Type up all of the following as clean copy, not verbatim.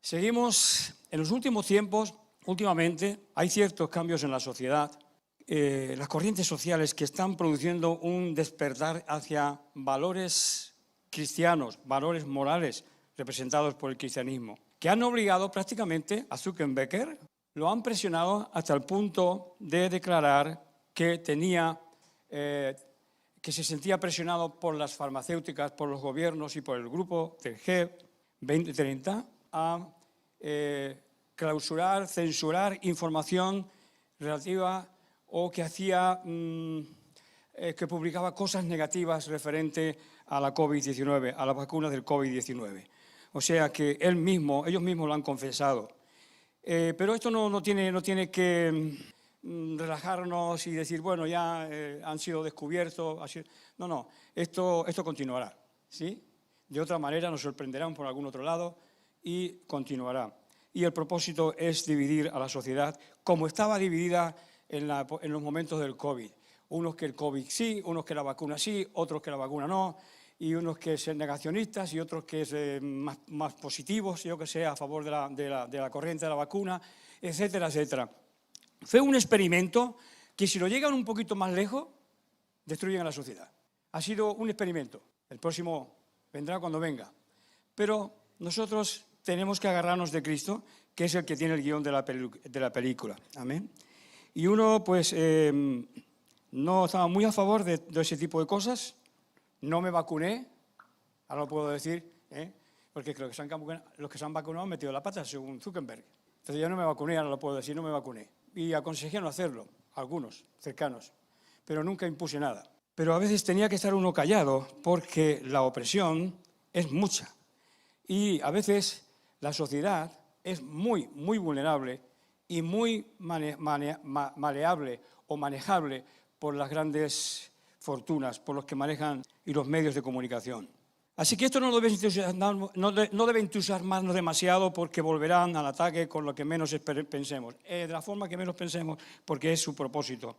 Seguimos, en los últimos tiempos, últimamente, hay ciertos cambios en la sociedad, las corrientes sociales que están produciendo un despertar hacia valores cristianos, valores morales representados por el cristianismo, que han obligado prácticamente a Zuckerberg, lo han presionado hasta el punto de declarar que que se sentía presionado por las farmacéuticas, por los gobiernos y por el grupo del G2030 a clausurar, censurar información relativa o que que publicaba cosas negativas referente a la COVID-19, a la vacuna del COVID-19. O sea que ellos mismos lo han confesado. Pero esto no tiene que relajarnos y decir, bueno, ya han sido descubiertos. No, esto continuará, ¿sí? De otra manera nos sorprenderán por algún otro lado y continuará. Y el propósito es dividir a la sociedad como estaba dividida en los momentos del COVID. Unos que el COVID sí, unos que la vacuna sí, otros que la vacuna no, y unos que son negacionistas y otros que son más positivos, yo que sé, a favor de la corriente de la vacuna, etcétera, etcétera. Fue un experimento que si lo llegan un poquito más lejos, destruyen a la sociedad. Ha sido un experimento. El próximo vendrá cuando venga. Pero nosotros tenemos que agarrarnos de Cristo, que es el que tiene el guión de la película. Amén. Y uno, pues, no estaba muy a favor de ese tipo de cosas. No me vacuné, ahora lo puedo decir, porque los que se han vacunado han metido la pata, según Zuckerberg. Entonces yo no me vacuné, ahora lo puedo decir, no me vacuné. Y aconsejé no hacerlo, algunos cercanos, pero nunca impuse nada. Pero a veces tenía que estar uno callado porque la opresión es mucha. Y a veces la sociedad es muy vulnerable y muy maleable o manejable por las grandes fortunas, por los que manejan y los medios de comunicación. Así que esto no debe entusiasmarnos demasiado porque volverán al ataque con lo que menos pensemos, de la forma que menos pensemos, porque es su propósito.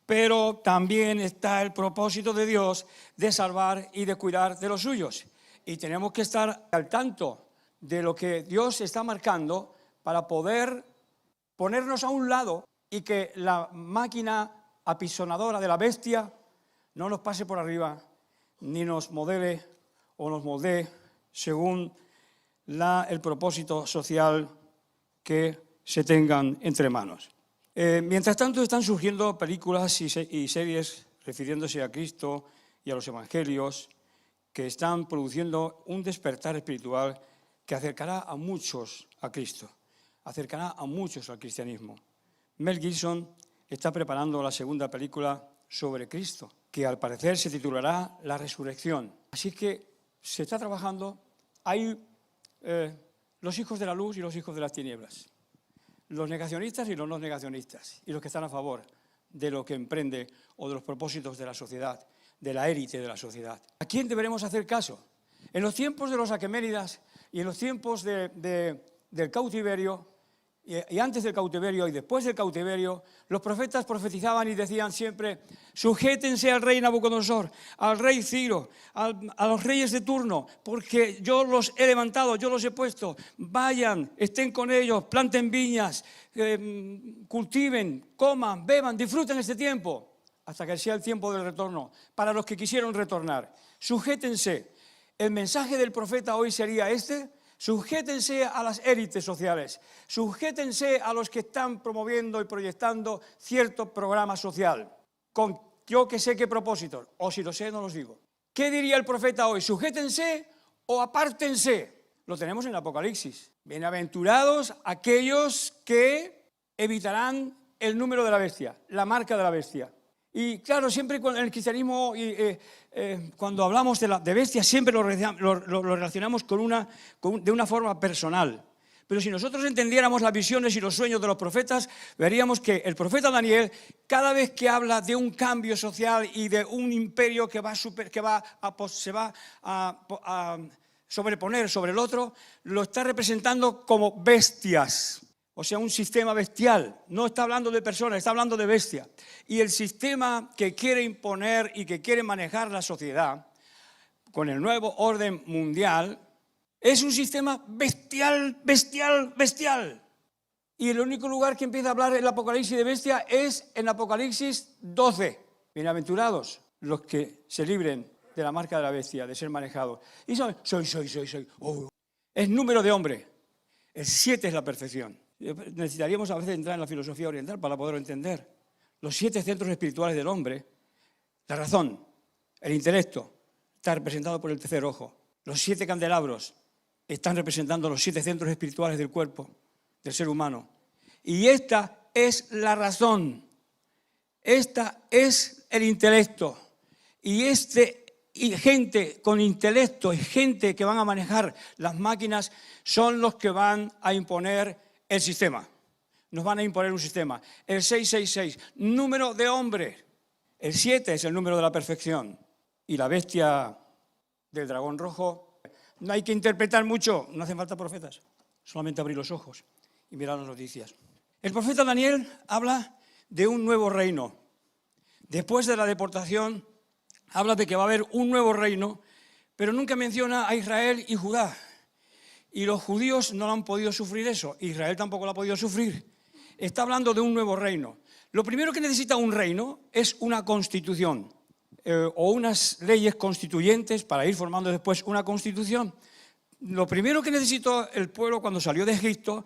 Pero también está el propósito de Dios de salvar y de cuidar de los suyos. Y tenemos que estar al tanto de lo que Dios está marcando para poder ponernos a un lado y que la máquina apisonadora de la bestia no nos pase por arriba ni nos modele o nos moldee según el propósito social que se tengan entre manos. Mientras tanto están surgiendo películas y series refiriéndose a Cristo y a los evangelios que están produciendo un despertar espiritual que acercará a muchos a Cristo, acercará a muchos al cristianismo. Mel Gibson está preparando la segunda película sobre Cristo, que al parecer se titulará La Resurrección. Así que se está trabajando, hay los hijos de la luz y los hijos de las tinieblas, los negacionistas y los no negacionistas, y los que están a favor de lo que emprende o de los propósitos de la sociedad, de la élite de la sociedad. ¿A quién deberemos hacer caso? En los tiempos de los aqueménidas y en los tiempos del cautiverio, y antes del cautiverio y después del cautiverio, los profetas profetizaban y decían siempre: sujétense al rey Nabucodonosor, al rey Ciro, a los reyes de turno, porque yo los he levantado, yo los he puesto, vayan, estén con ellos, planten viñas, cultiven, coman, beban, disfruten este tiempo, hasta que sea el tiempo del retorno, para los que quisieron retornar. Sujétense. El mensaje del profeta hoy sería sujétense a las élites sociales, sujétense a los que están promoviendo y proyectando cierto programa social, con yo que sé qué propósitos, o si lo sé no los digo. ¿Qué diría el profeta hoy? ¿Sujétense o apártense? Lo tenemos en el Apocalipsis. Bienaventurados aquellos que evitarán el número de la bestia, la marca de la bestia. Y claro, siempre en el cristianismo, cuando hablamos de bestia, siempre lo relacionamos de una forma personal. Pero si nosotros entendiéramos las visiones y los sueños de los profetas, veríamos que el profeta Daniel, cada vez que habla de un cambio social y de un imperio que se va a sobreponer sobre el otro, lo está representando como bestias. O sea, un sistema bestial. No está hablando de personas, está hablando de bestia. Y el sistema que quiere imponer y que quiere manejar la sociedad con el nuevo orden mundial Es un sistema bestial, bestial, bestial. Y el único lugar que empieza a hablar el Apocalipsis de bestia es en Apocalipsis 12. Bienaventurados los que se libren de la marca de la bestia, de ser manejados. Y soy. Oh. Es número de hombre. El 7 es la perfección. Necesitaríamos a veces entrar en la filosofía oriental para poderlo entender. Los 7 centros espirituales del hombre, la razón, el intelecto, está representado por el tercer ojo. Los 7 candelabros están representando los 7 centros espirituales del cuerpo, del ser humano. Y esta es la razón. Esta es el intelecto. Y gente con intelecto y gente que van a manejar las máquinas son los que van a imponer el sistema. Nos van a imponer un sistema. El 666, número de hombre. El 7 es el número de la perfección. Y la bestia del dragón rojo, no hay que interpretar mucho, no hacen falta profetas. Solamente abrir los ojos y mirar las noticias. El profeta Daniel habla de un nuevo reino. Después de la deportación, habla de que va a haber un nuevo reino, pero nunca menciona a Israel y Judá. Y los judíos no lo han podido sufrir eso, Israel tampoco lo ha podido sufrir. Está hablando de un nuevo reino. Lo primero que necesita un reino es una constitución o unas leyes constituyentes para ir formando después una constitución. Lo primero que necesitó el pueblo cuando salió de Egipto,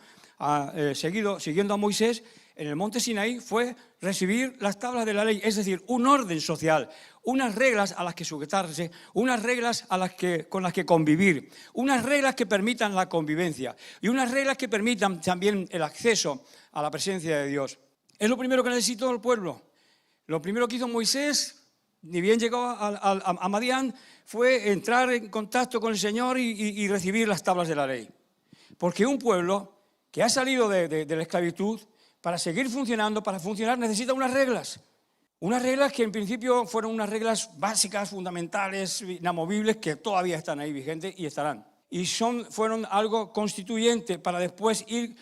siguiendo a Moisés, en el monte Sinaí, fue recibir las tablas de la ley, es decir, un orden social, unas reglas a las que sujetarse, unas reglas con las que convivir, unas reglas que permitan la convivencia y unas reglas que permitan también el acceso a la presencia de Dios. Es lo primero que necesitó el pueblo. Lo primero que hizo Moisés, ni bien llegó a Madián, fue entrar en contacto con el Señor y recibir las tablas de la ley. Porque un pueblo que ha salido de la esclavitud, para seguir funcionando, para funcionar, necesita unas reglas. Unas reglas que en principio fueron unas reglas básicas, fundamentales, inamovibles, que todavía están ahí vigentes y estarán. Y fueron algo constituyente para después ir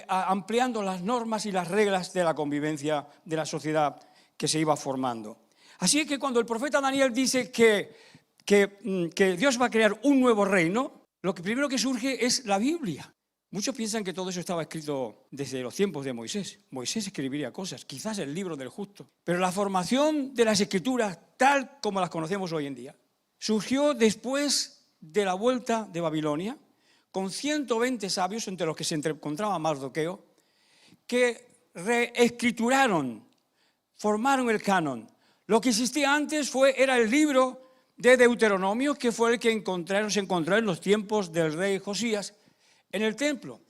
ampliando las normas y las reglas de la convivencia de la sociedad que se iba formando. Así que cuando el profeta Daniel dice que Dios va a crear un nuevo reino, lo que primero que surge es la Biblia. Muchos piensan que todo eso estaba escrito desde los tiempos de Moisés. Moisés escribiría cosas, quizás el libro del justo. Pero la formación de las escrituras, tal como las conocemos hoy en día, surgió después de la vuelta de Babilonia, con 120 sabios, entre los que se encontraba Mardoqueo, que reescrituraron, formaron el canon. Lo que existía antes era el libro de Deuteronomio, que fue el que se encontró en los tiempos del rey Josías, en el templo.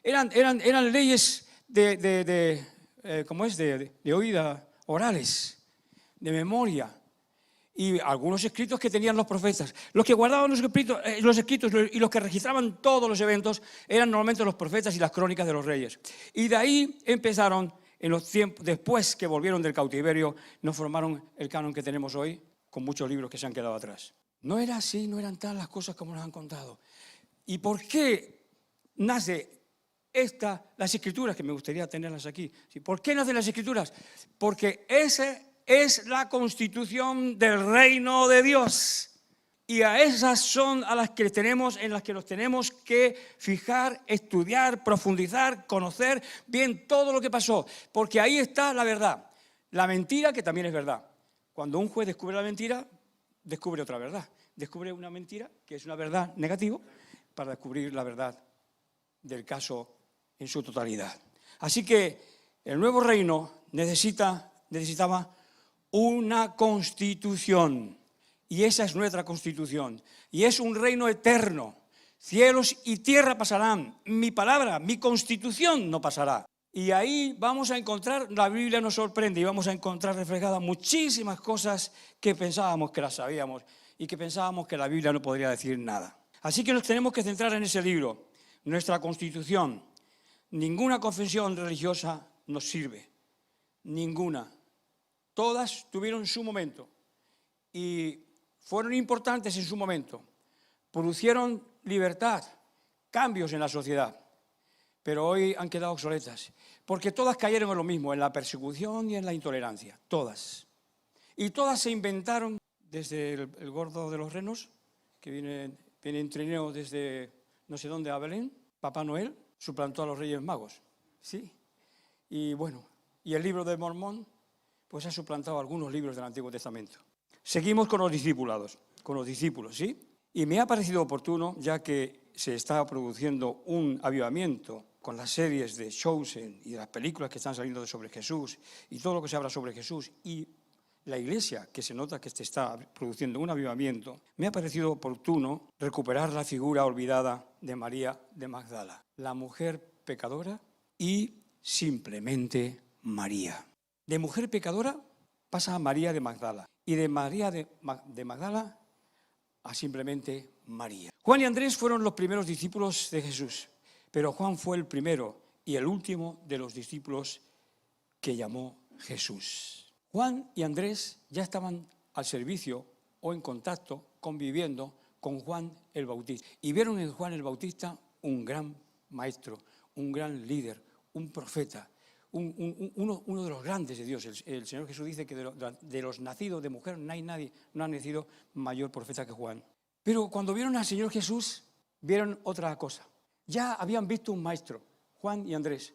Eran leyes de oída, orales, de memoria, y algunos escritos que tenían los profetas. Los que guardaban los escritos y los que registraban todos los eventos eran normalmente los profetas y las crónicas de los reyes. Y de ahí empezaron, en los tiempos, después que volvieron del cautiverio, nos formaron el canon que tenemos hoy, con muchos libros que se han quedado atrás. No era así, no eran tal las cosas como nos han contado. ¿Y por qué nace las escrituras? Que me gustaría tenerlas aquí. ¿Por qué nacen las escrituras? Porque esa es la constitución del reino de Dios. Y a esas son en las que nos tenemos que fijar, estudiar, profundizar, conocer bien todo lo que pasó. Porque ahí está la verdad. La mentira, que también es verdad. Cuando un juez descubre la mentira, descubre otra verdad. Descubre una mentira, que es una verdad negativa, para descubrir la verdad del caso en su totalidad. Así que el nuevo reino necesitaba una constitución, y esa es nuestra constitución, y es un reino eterno. Cielos y tierra pasarán, mi palabra, mi constitución no pasará. Y ahí vamos a encontrar, la Biblia nos sorprende, y vamos a encontrar reflejadas muchísimas cosas que pensábamos que las sabíamos, y que pensábamos que la Biblia no podría decir nada. Así que nos tenemos que centrar en ese libro, nuestra Constitución. Ninguna confesión religiosa nos sirve, ninguna. Todas tuvieron su momento y fueron importantes en su momento. Producieron libertad, cambios en la sociedad, pero hoy han quedado obsoletas, porque todas cayeron en lo mismo, en la persecución y en la intolerancia, todas. Y todas se inventaron, desde el gordo de los renos, que viene en trineo desde no sé dónde a Belén, Papá Noel, suplantó a los Reyes Magos, ¿sí? Y bueno, y el libro de Mormón, pues ha suplantado algunos libros del Antiguo Testamento. Seguimos con los discipulados, con los discípulos, ¿sí? Y me ha parecido oportuno, ya que se está produciendo un avivamiento con las series de Chosen y de las películas que están saliendo sobre Jesús y todo lo que se habla sobre Jesús y la Iglesia, que se nota que se está produciendo un avivamiento, me ha parecido oportuno recuperar la figura olvidada de María de Magdala, la mujer pecadora y simplemente María. De mujer pecadora pasa a María de Magdala y de María de Magdala a simplemente María. Juan y Andrés fueron los primeros discípulos de Jesús, pero Juan fue el primero y el último de los discípulos que llamó Jesús. Juan y Andrés ya estaban al servicio o en contacto, conviviendo con Juan el Bautista. Y vieron en Juan el Bautista un gran maestro, un gran líder, un profeta, uno de los grandes de Dios. El Señor Jesús dice que de los nacidos de mujer no hay nadie, no ha nacido mayor profeta que Juan. Pero cuando vieron al Señor Jesús, vieron otra cosa. Ya habían visto un maestro, Juan y Andrés.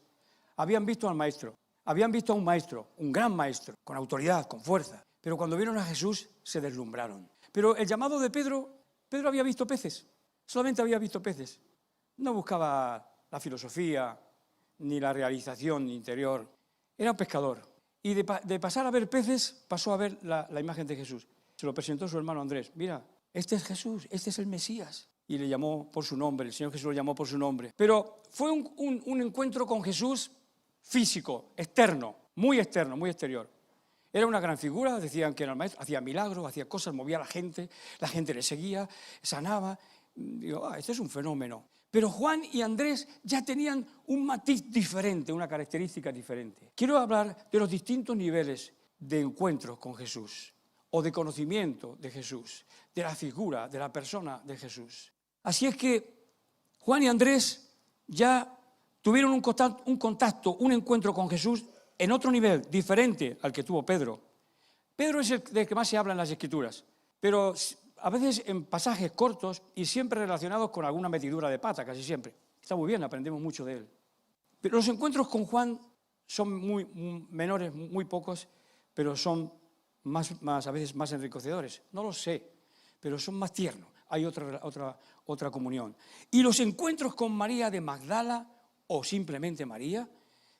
Habían visto al maestro. Habían visto a un maestro, un gran maestro, con autoridad, con fuerza. Pero cuando vieron a Jesús, se deslumbraron. Pero el llamado de Pedro había visto peces. Solamente había visto peces. No buscaba la filosofía ni la realización interior. Era un pescador. Y de pasar a ver peces, pasó a ver la imagen de Jesús. Se lo presentó su hermano Andrés. Mira, este es Jesús, este es el Mesías. Y le llamó por su nombre, el Señor Jesús lo llamó por su nombre. Pero fue un encuentro con Jesús físico, externo, muy exterior. Era una gran figura, decían que era el maestro, hacía milagros, hacía cosas, movía a la gente le seguía, sanaba. Digo, este es un fenómeno. Pero Juan y Andrés ya tenían un matiz diferente, una característica diferente. Quiero hablar de los distintos niveles de encuentros con Jesús o de conocimiento de Jesús, de la figura, de la persona de Jesús. Así es que Juan y Andrés ya tuvieron un contacto, un encuentro con Jesús en otro nivel, diferente al que tuvo Pedro. Pedro es el del que más se habla en las Escrituras, pero a veces en pasajes cortos y siempre relacionados con alguna metidura de pata, casi siempre. Está muy bien, aprendemos mucho de él. Pero los encuentros con Juan son muy menores, muy pocos, pero son a veces más enriquecedores. No lo sé, pero son más tiernos. Hay otra comunión. Y los encuentros con María de Magdala o simplemente María,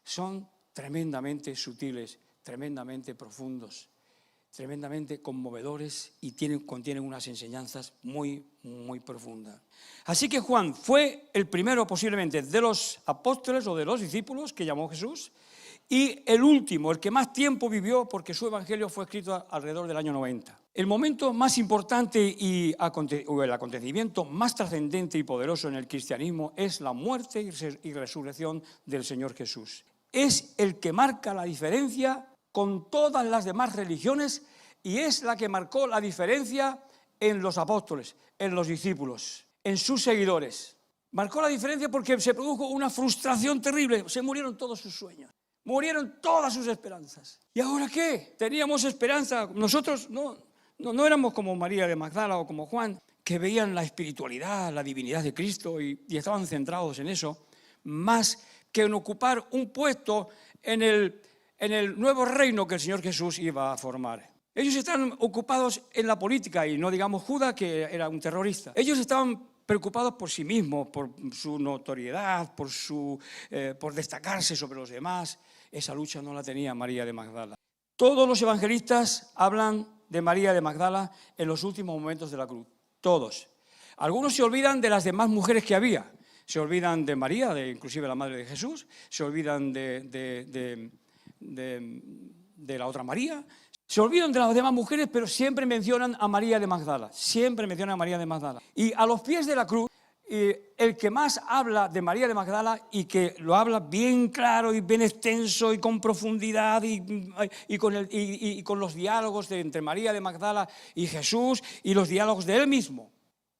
son tremendamente sutiles, tremendamente profundos, tremendamente conmovedores y contienen unas enseñanzas muy, muy profundas. Así que Juan fue el primero posiblemente de los apóstoles o de los discípulos que llamó Jesús y el último, el que más tiempo vivió porque su evangelio fue escrito alrededor del año 90. El momento más importante y el acontecimiento más trascendente y poderoso en el cristianismo es la muerte y resurrección del Señor Jesús. Es el que marca la diferencia con todas las demás religiones y es la que marcó la diferencia en los apóstoles, en los discípulos, en sus seguidores. Marcó la diferencia porque se produjo una frustración terrible, se murieron todos sus sueños. Murieron todas sus esperanzas. ¿Y ahora qué? Teníamos esperanza. Nosotros no éramos como María de Magdala o como Juan, que veían la espiritualidad, la divinidad de Cristo y estaban centrados en eso, más que en ocupar un puesto en el nuevo reino que el Señor Jesús iba a formar. Ellos estaban ocupados en la política y no digamos Judas, que era un terrorista. Ellos estaban preocupados por sí mismos, por su notoriedad, por destacarse sobre los demás. Esa lucha no la tenía María de Magdala. Todos los evangelistas hablan de María de Magdala en los últimos momentos de la cruz. Todos. Algunos se olvidan de las demás mujeres que había. Se olvidan de María, inclusive la madre de Jesús. Se olvidan de la otra María. Se olvidan de las demás mujeres, pero siempre mencionan a María de Magdala. Siempre mencionan a María de Magdala. Y a los pies de la cruz, el que más habla de María de Magdala y que lo habla bien claro y bien extenso y con profundidad y con los diálogos entre María de Magdala y Jesús y los diálogos de él mismo,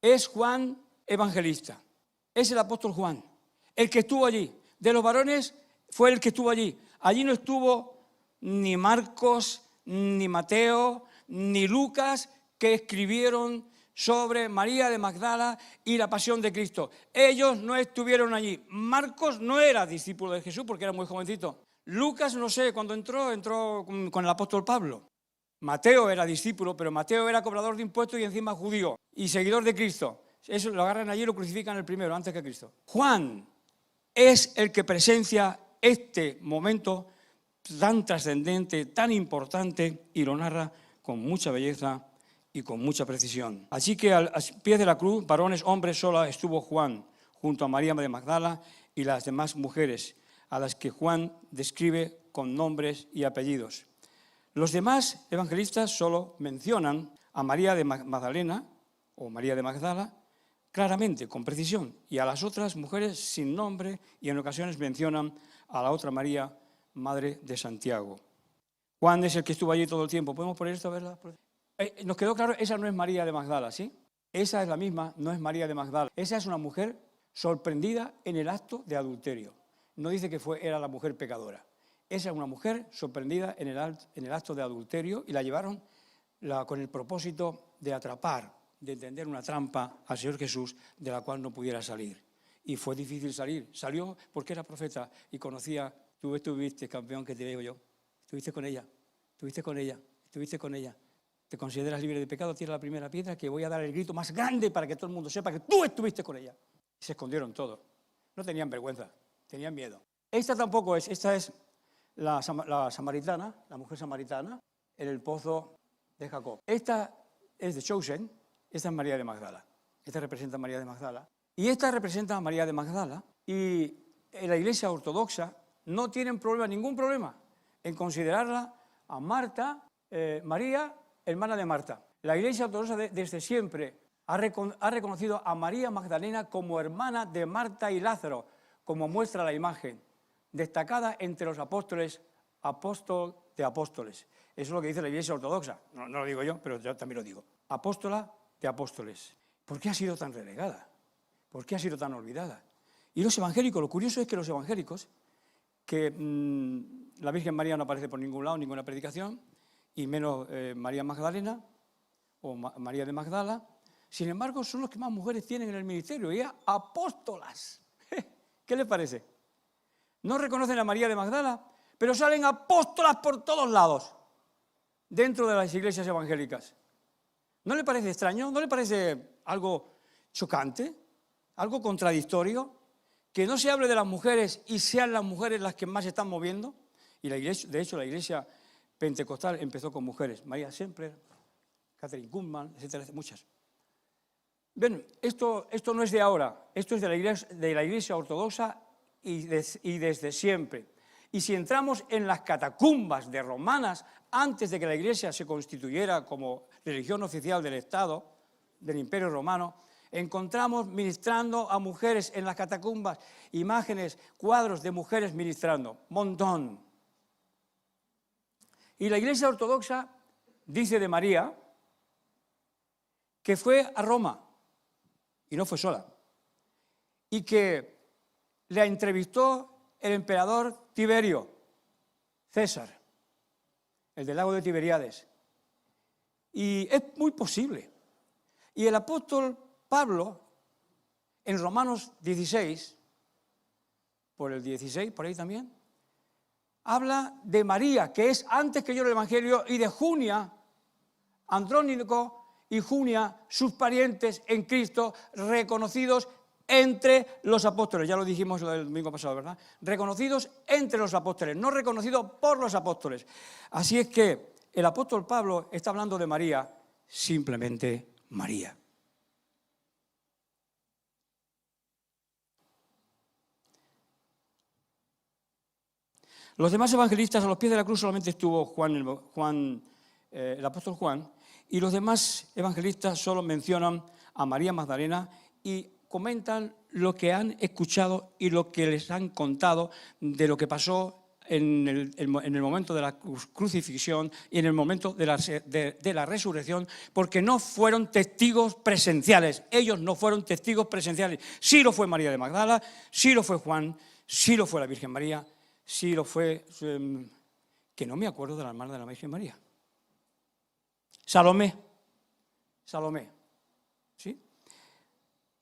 es Juan Evangelista. Es el apóstol Juan, el que estuvo allí. De los varones fue el que estuvo allí. Allí no estuvo ni Marcos, ni Mateo, ni Lucas, que escribieron sobre María de Magdala y la pasión de Cristo. Ellos no estuvieron allí. Marcos no era discípulo de Jesús porque era muy jovencito. Lucas, no sé, cuando entró con el apóstol Pablo. Mateo era discípulo, pero Mateo era cobrador de impuestos y encima judío y seguidor de Cristo. Eso lo agarran allí y lo crucifican el primero, antes que Cristo. Juan es el que presencia este momento tan trascendente, tan importante, y lo narra con mucha belleza y con mucha precisión. Así que al pie de la cruz, varones, hombres, sola estuvo Juan, junto a María de Magdala y las demás mujeres, a las que Juan describe con nombres y apellidos. Los demás evangelistas solo mencionan a María de Magdalena o María de Magdala claramente, con precisión, y a las otras mujeres sin nombre, y en ocasiones mencionan a la otra María, madre de Santiago. Juan es el que estuvo allí todo el tiempo. ¿Podemos poner esto a verla? Nos quedó claro, esa no es María de Magdala, ¿sí? Esa es la misma, no es María de Magdala. Esa es una mujer sorprendida en el acto de adulterio. No dice que era la mujer pecadora. Esa es una mujer sorprendida en el acto de adulterio y la llevaron con el propósito de atrapar, de tender una trampa al Señor Jesús de la cual no pudiera salir. Y fue difícil salir. Salió porque era profeta y conocía, tú estuviste, campeón, que te digo yo, estuviste con ella, estuviste con ella, estuviste con ella. ¿Te consideras libre de pecado? Tira la primera piedra, que voy a dar el grito más grande para que todo el mundo sepa que tú estuviste con ella. Y se escondieron todos. No tenían vergüenza, tenían miedo. Esta tampoco es, esta es la samaritana, la mujer samaritana, en el pozo de Jacob. Esta es de Chosen, esta es María de Magdala. Esta representa a María de Magdala. Y esta representa a María de Magdala. Y en la Iglesia Ortodoxa no tienen ningún problema en considerarla a Marta, María, hermana de Marta. La Iglesia Ortodoxa desde siempre ha reconocido a María Magdalena como hermana de Marta y Lázaro, como muestra la imagen, destacada entre los apóstoles, apóstol de apóstoles. Eso es lo que dice la Iglesia Ortodoxa. No lo digo yo, pero yo también lo digo. Apóstola de apóstoles. ¿Por qué ha sido tan relegada? ¿Por qué ha sido tan olvidada? Y los evangélicos, lo curioso es que los evangélicos, que la Virgen María no aparece por ningún lado, ninguna predicación, y menos María Magdalena o María de Magdala, sin embargo son los que más mujeres tienen en el ministerio, y apóstolas. ¿Qué les parece? No reconocen a María de Magdala, pero salen apóstolas por todos lados dentro de las iglesias evangélicas. ¿No le parece extraño? ¿No le parece algo chocante? ¿Algo contradictorio? Que no se hable de las mujeres y sean las mujeres las que más se están moviendo. Y la iglesia, de hecho, la iglesia pentecostal empezó con mujeres. María Sempler, Catherine Kuhlman, etcétera, muchas. Bien, esto no es de ahora, esto es de la iglesia ortodoxa y desde siempre. Y si entramos en las catacumbas de romanas, antes de que la Iglesia se constituyera como religión oficial del Estado, del Imperio Romano, encontramos ministrando a mujeres en las catacumbas, imágenes, cuadros de mujeres ministrando, montón. Y la Iglesia Ortodoxa dice de María que fue a Roma, y no fue sola, y que la entrevistó el emperador Tiberio, César, el del lago de Tiberíades. Y es muy posible. Y el apóstol Pablo, en Romanos 16, por el 16, por ahí también, habla de María, que es antes que yo el Evangelio, y de Junia, Andrónico y Junia, sus parientes en Cristo, reconocidos entre los apóstoles. Ya lo dijimos el domingo pasado, ¿verdad? Reconocidos entre los apóstoles, no reconocidos por los apóstoles. Así es que el apóstol Pablo está hablando de María, simplemente María. Los demás evangelistas, a los pies de la cruz solamente estuvo el apóstol Juan, y los demás evangelistas solo mencionan a María Magdalena y comentan lo que han escuchado y lo que les han contado de lo que pasó en el momento de la crucifixión y en el momento de la resurrección, porque no fueron testigos presenciales. Ellos no fueron testigos presenciales. Sí lo fue María de Magdala, sí lo fue Juan, sí lo fue la Virgen María, sí lo fue, que no me acuerdo de la hermana de la Virgen María. Salomé. ¿Sí?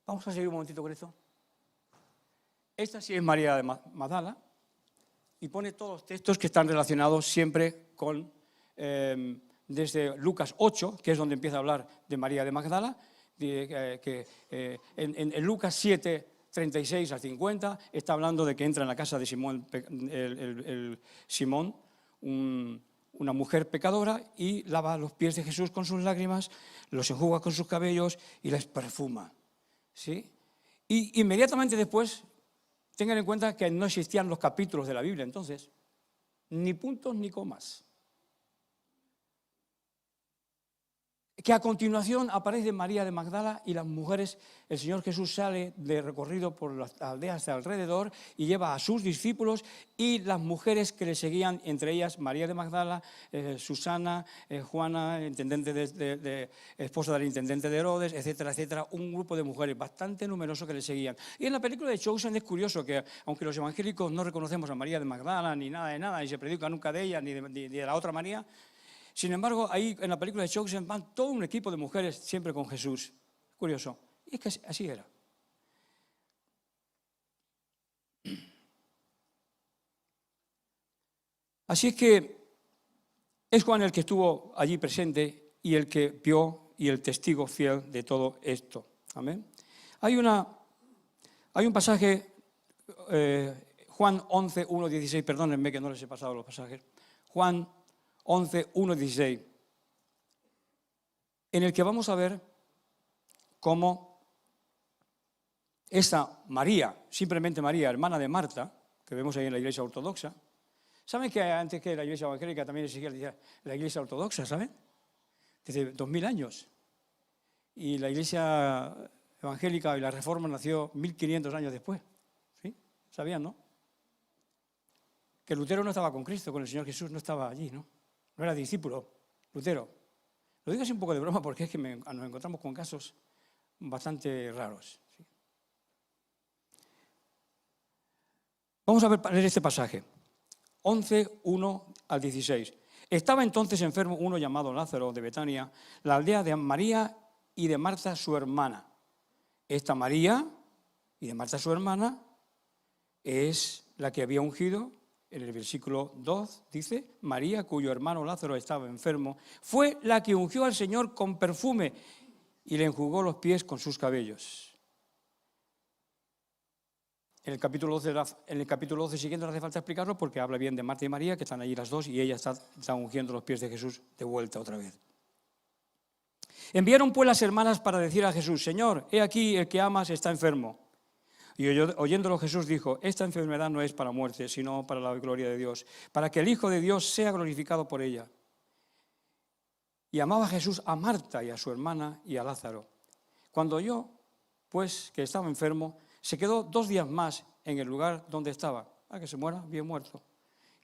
Vamos a seguir un momentito con esto. Esta sí es María de Magdala y pone todos los textos que están relacionados siempre con, desde Lucas 8, que es donde empieza a hablar de María de Magdala, en Lucas 7, 36 al 50, está hablando de que entra en la casa de Simón, Simón, una mujer pecadora, y lava los pies de Jesús con sus lágrimas, los enjuga con sus cabellos y les perfuma. ¿Sí? Y inmediatamente después, tengan en cuenta que no existían los capítulos de la Biblia entonces, ni puntos ni comas. Que a continuación aparece María de Magdala y las mujeres, el Señor Jesús sale de recorrido por las aldeas de alrededor y lleva a sus discípulos y las mujeres que le seguían, entre ellas María de Magdala, Susana, Juana, intendente esposa del intendente de Herodes, etcétera, etcétera, un grupo de mujeres bastante numeroso que le seguían. Y en la película de Chosen es curioso que, aunque los evangélicos no reconocemos a María de Magdala ni nada de nada, y se predica nunca de ella ni de la otra María, sin embargo, ahí en la película de Chosen van todo un equipo de mujeres siempre con Jesús. Curioso. Y es que así era. Así es que es Juan el que estuvo allí presente y el que vio y el testigo fiel de todo esto. Amén. Hay un pasaje, Juan 11, 1, 16, perdónenme que no les he pasado los pasajes. Juan 11, 1, 16, en el que vamos a ver cómo esta María, simplemente María, hermana de Marta, que vemos ahí en la iglesia ortodoxa, ¿saben que antes que la iglesia evangélica también existía la iglesia ortodoxa, ¿saben? Desde 2000 años. Y la iglesia evangélica y la reforma nació 1500 años después. ¿Sí? ¿Sabían, no? Que Lutero no estaba con Cristo, con el Señor Jesús, no estaba allí, ¿no? No era discípulo, Lutero. Lo digo así un poco de broma porque es que nos encontramos con casos bastante raros. ¿Sí? Vamos a leer este pasaje, 11, 1 al 16. Estaba entonces enfermo uno llamado Lázaro de Betania, la aldea de María y de Marta su hermana. Esta María y de Marta su hermana es la que había ungido. En el versículo 2 dice, María, cuyo hermano Lázaro estaba enfermo, fue la que ungió al Señor con perfume y le enjugó los pies con sus cabellos. En el capítulo 12 siguiente no hace falta explicarlo porque habla bien de Marta y María, que están allí las dos, y ella está ungiendo los pies de Jesús de vuelta otra vez. Enviaron pues las hermanas para decir a Jesús, Señor, he aquí el que amas está enfermo. Y oyéndolo Jesús dijo, esta enfermedad no es para muerte, sino para la gloria de Dios, para que el Hijo de Dios sea glorificado por ella. Y amaba Jesús a Marta y a su hermana y a Lázaro. Cuando oyó, pues, que estaba enfermo, se quedó 2 días más en el lugar donde estaba. Que se muera, bien muerto.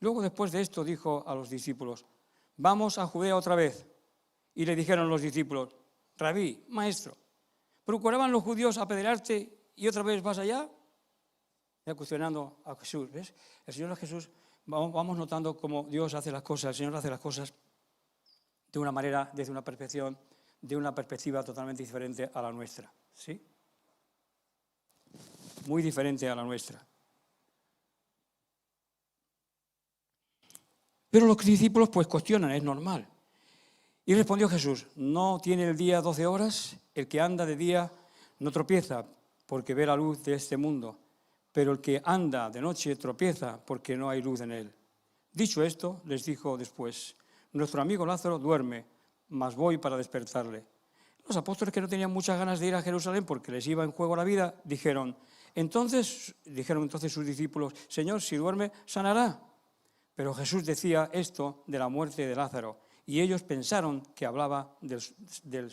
Luego, después de esto, dijo a los discípulos, vamos a Judea otra vez. Y le dijeron los discípulos, Rabí, maestro, ¿procuraban los judíos apedrearte y otra vez vas allá? Ya cuestionando a Jesús, ¿ves? El Señor Jesús, vamos notando cómo Dios hace las cosas, el Señor hace las cosas de una manera, desde una perspectiva, de una perspectiva totalmente diferente a la nuestra, ¿sí? Muy diferente a la nuestra. Pero los discípulos pues cuestionan, es normal. Y respondió Jesús, ¿no tiene el día 12 horas? El que anda de día no tropieza porque ve la luz de este mundo, pero el que anda de noche tropieza porque no hay luz en él. Dicho esto, les dijo después, nuestro amigo Lázaro duerme, mas voy para despertarle. Los apóstoles, que no tenían muchas ganas de ir a Jerusalén porque les iba en juego la vida, dijeron entonces sus discípulos, Señor, si duerme, sanará. Pero Jesús decía esto de la muerte de Lázaro, y ellos pensaron que hablaba del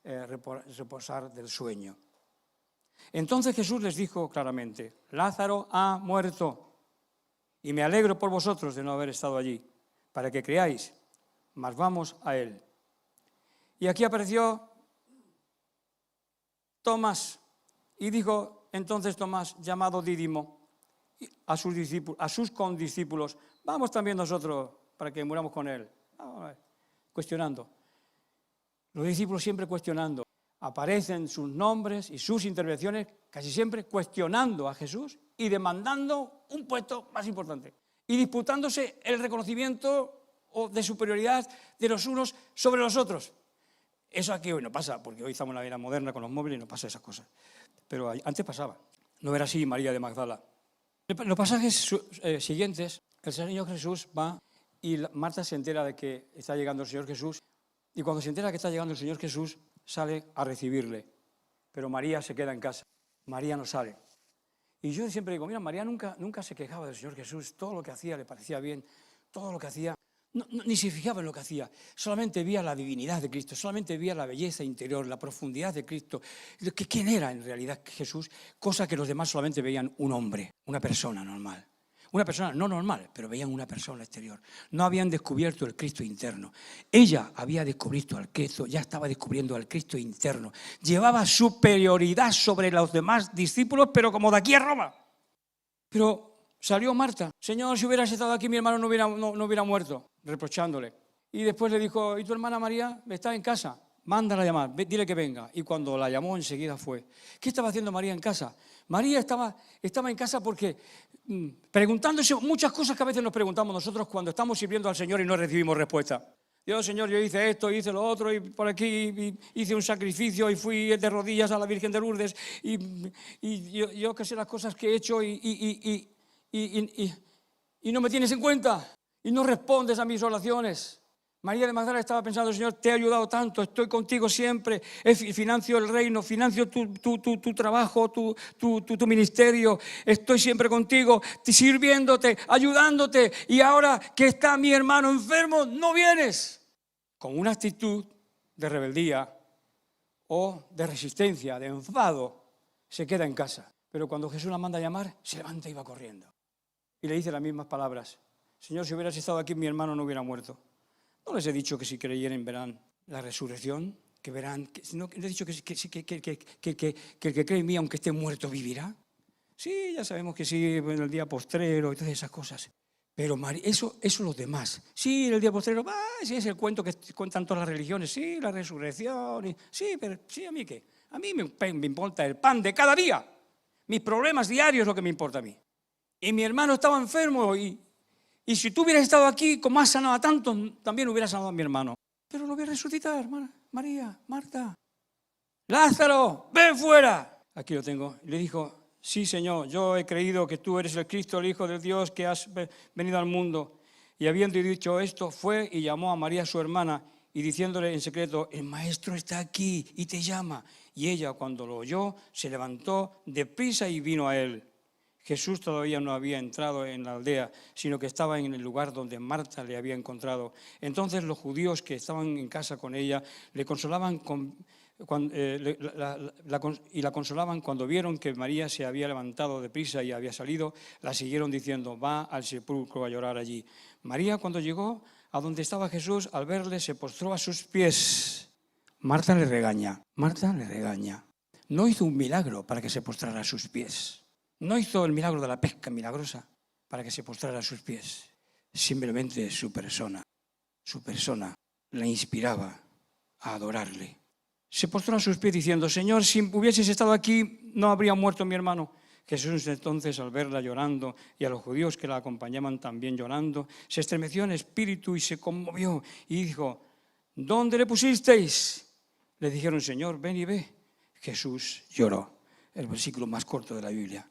reposar del sueño. Entonces Jesús les dijo claramente, Lázaro ha muerto, y me alegro por vosotros de no haber estado allí, para que creáis, mas vamos a él. Y aquí apareció Tomás, y dijo entonces Tomás, llamado Dídimo, a sus condiscípulos, vamos también nosotros para que muramos con él. Cuestionando. Los discípulos siempre cuestionando. aparecen sus nombres y sus intervenciones casi siempre cuestionando a Jesús y demandando un puesto más importante y disputándose el reconocimiento o de superioridad de los unos sobre los otros. Eso aquí hoy no pasa, porque hoy estamos en la era moderna con los móviles y no pasa esas cosas. Pero antes pasaba. No era así María de Magdala. En los pasajes siguientes, el Señor Jesús va y Marta se entera de que está llegando el Señor Jesús y cuando se entera que está llegando el Señor Jesús sale a recibirle. Pero María se queda en casa. María no sale. Y yo siempre digo, mira, María nunca se quejaba del Señor Jesús, todo lo que hacía le parecía bien, todo lo que hacía, ni se fijaba en lo que hacía, solamente veía la divinidad de Cristo, solamente veía la belleza interior, la profundidad de Cristo, quién era en realidad Jesús, cosa que los demás solamente veían un hombre, una persona normal. Una persona no normal, pero veían una persona exterior. No habían descubierto el Cristo interno. Ella había descubierto al Cristo, ya estaba descubriendo al Cristo interno. Llevaba superioridad sobre los demás discípulos, pero como de aquí a Roma. Pero salió Marta. Señor, si hubieras estado aquí, mi hermano no hubiera muerto, reprochándole. Y después le dijo, ¿y tu hermana María está en casa? Mándala a llamar, dile que venga. Y cuando la llamó, enseguida fue. ¿Qué estaba haciendo María en casa? María estaba en casa porque preguntándose muchas cosas que a veces nos preguntamos nosotros cuando estamos sirviendo al Señor y no recibimos respuesta. Dios, Señor, yo hice esto, hice lo otro, y por aquí hice un sacrificio y fui de rodillas a la Virgen de Lourdes y yo que sé las cosas que he hecho y no me tienes en cuenta y no respondes a mis oraciones. María de Magdala estaba pensando, Señor, te he ayudado tanto, estoy contigo siempre, financio el reino, financio tu trabajo, tu ministerio, estoy siempre contigo, sirviéndote, ayudándote, y ahora que está mi hermano enfermo, no vienes. Con una actitud de rebeldía o de resistencia, de enfado, se queda en casa. Pero cuando Jesús la manda a llamar, se levanta y va corriendo. Y le dice las mismas palabras, Señor, si hubieras estado aquí, mi hermano no hubiera muerto. ¿No les he dicho que si creyeran verán la resurrección? Que verán, ¿no les he dicho que el que cree en mí, aunque esté muerto, vivirá? Sí, ya sabemos que sí, en el día postrero y todas esas cosas. Pero eso los demás. Sí, en el día postrero, sí, es el cuento que cuentan todas las religiones. Sí, la resurrección. Sí, pero sí, ¿a mí qué? A mí me importa el pan de cada día. Mis problemas diarios es lo que me importa a mí. Y mi hermano estaba enfermo y si tú hubieras estado aquí, como has sanado a tantos, también hubieras sanado a mi hermano. Pero lo voy a resucitar, hermana María, Marta. Lázaro, ven fuera. Aquí lo tengo. Le dijo, sí, Señor, yo he creído que tú eres el Cristo, el Hijo de Dios, que has venido al mundo. Y habiendo dicho esto, fue y llamó a María, su hermana, y diciéndole en secreto, el Maestro está aquí y te llama. Y ella, cuando lo oyó, se levantó deprisa y vino a él. Jesús todavía no había entrado en la aldea, sino que estaba en el lugar donde Marta le había encontrado. Entonces los judíos que estaban en casa con ella le consolaban la consolaban cuando vieron que María se había levantado deprisa y había salido, la siguieron diciendo, va al sepulcro a llorar allí. María, cuando llegó a donde estaba Jesús, al verle se postró a sus pies. Marta le regaña. No hizo un milagro para que se postrara a sus pies. No hizo el milagro de la pesca milagrosa para que se postrara a sus pies. Simplemente su persona la inspiraba a adorarle. Se postró a sus pies diciendo, Señor, si hubieses estado aquí, no habría muerto mi hermano. Jesús entonces, al verla llorando y a los judíos que la acompañaban también llorando, se estremeció en espíritu y se conmovió y dijo, ¿dónde le pusisteis? Le dijeron, Señor, ven y ve. Jesús lloró. El versículo más corto de la Biblia.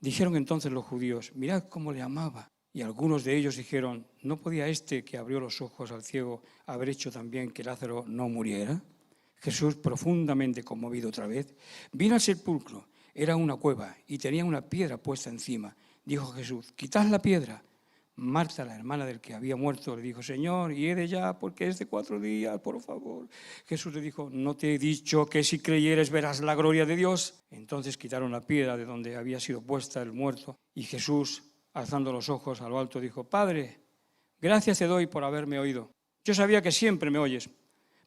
Dijeron entonces los judíos, mirad cómo le amaba. Y algunos de ellos dijeron, ¿no podía este que abrió los ojos al ciego haber hecho también que Lázaro no muriera? Jesús, profundamente conmovido otra vez, vino al sepulcro. Era una cueva y tenía una piedra puesta encima. Dijo Jesús, quitad la piedra. Marta, la hermana del que había muerto, le dijo, Señor, hiede ya, porque es de 4 días, por favor. Jesús le dijo, ¿no te he dicho que si creyeres verás la gloria de Dios? Entonces quitaron la piedra de donde había sido puesta el muerto. Y Jesús, alzando los ojos a lo alto, dijo, Padre, gracias te doy por haberme oído. Yo sabía que siempre me oyes,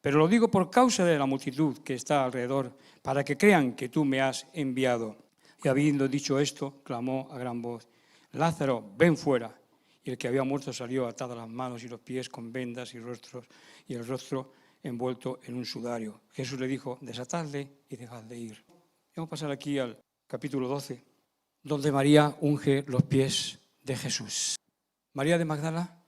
pero lo digo por causa de la multitud que está alrededor, para que crean que tú me has enviado. Y habiendo dicho esto, clamó a gran voz, Lázaro, ven fuera. Y el que había muerto salió atado las manos y los pies con vendas y el rostro envuelto en un sudario. Jesús le dijo, desatadle y dejadle ir. Vamos a pasar aquí al capítulo 12, donde María unge los pies de Jesús. María de Magdala,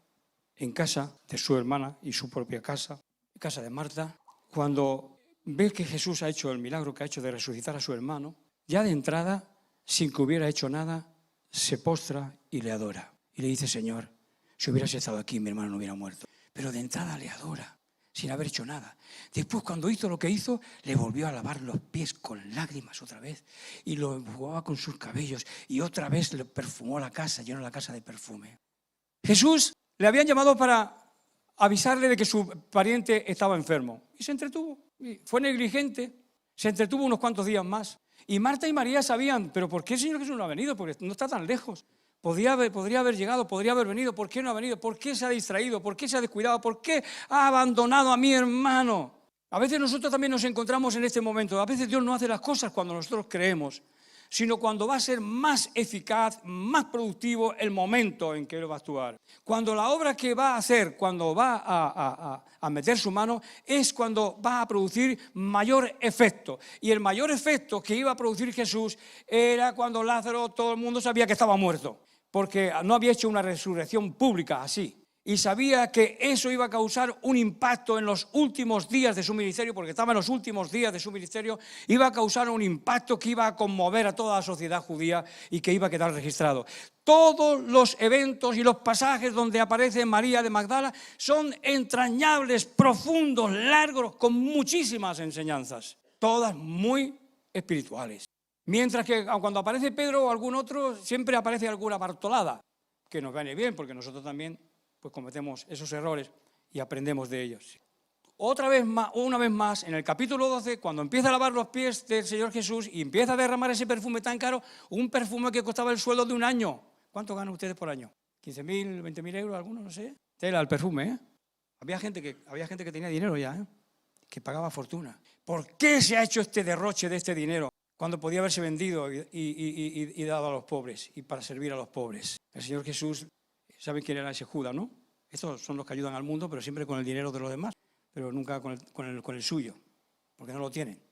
en casa de su hermana y su propia casa, en casa de Marta, cuando ve que Jesús ha hecho el milagro que ha hecho de resucitar a su hermano, ya de entrada, sin que hubiera hecho nada, se postra y le adora. Y le dice, Señor, si hubieras estado aquí, mi hermano no hubiera muerto. Pero de entrada le adora, sin haber hecho nada. Después, cuando hizo lo que hizo, le volvió a lavar los pies con lágrimas otra vez. Y lo enjugaba con sus cabellos. Y otra vez le perfumó la casa, llenó la casa de perfume. Jesús le habían llamado para avisarle de que su pariente estaba enfermo. Y se entretuvo. Y fue negligente. Se entretuvo unos cuantos días más. Y Marta y María sabían, pero ¿por qué el Señor Jesús no ha venido? Porque no está tan lejos. Podría haber llegado, podría haber venido. ¿Por qué no ha venido? ¿Por qué se ha distraído? ¿Por qué se ha descuidado? ¿Por qué ha abandonado a mi hermano? A veces nosotros también nos encontramos en este momento. A veces Dios no hace las cosas cuando nosotros creemos, sino cuando va a ser más eficaz, más productivo el momento en que Él va a actuar. Cuando la obra que va a hacer, cuando va a meter su mano, es cuando va a producir mayor efecto. Y el mayor efecto que iba a producir Jesús era cuando Lázaro, todo el mundo sabía que estaba muerto, porque no había hecho una resurrección pública así. Y sabía que eso iba a causar un impacto en los últimos días de su ministerio, porque estaba en los últimos días de su ministerio, iba a causar un impacto que iba a conmover a toda la sociedad judía y que iba a quedar registrado. Todos los eventos y los pasajes donde aparece María de Magdala son entrañables, profundos, largos, con muchísimas enseñanzas, todas muy espirituales. Mientras que cuando aparece Pedro o algún otro, siempre aparece alguna bartolada, que nos viene bien, porque nosotros también pues cometemos esos errores y aprendemos de ellos. Una vez más, en el capítulo 12, cuando empieza a lavar los pies del Señor Jesús y empieza a derramar ese perfume tan caro, un perfume que costaba el sueldo de un año. ¿Cuánto ganan ustedes por año? ¿15.000, 20.000 euros algunos? No sé. Tela, el perfume, ¿eh? Había gente que tenía dinero ya, ¿eh? Que pagaba fortuna. ¿Por qué se ha hecho este derroche de este dinero cuando podía haberse vendido y dado a los pobres y para servir a los pobres? El Señor Jesús... ¿Saben quién era ese Judas, no? Estos son los que ayudan al mundo, pero siempre con el dinero de los demás, pero nunca con el suyo, porque no lo tienen.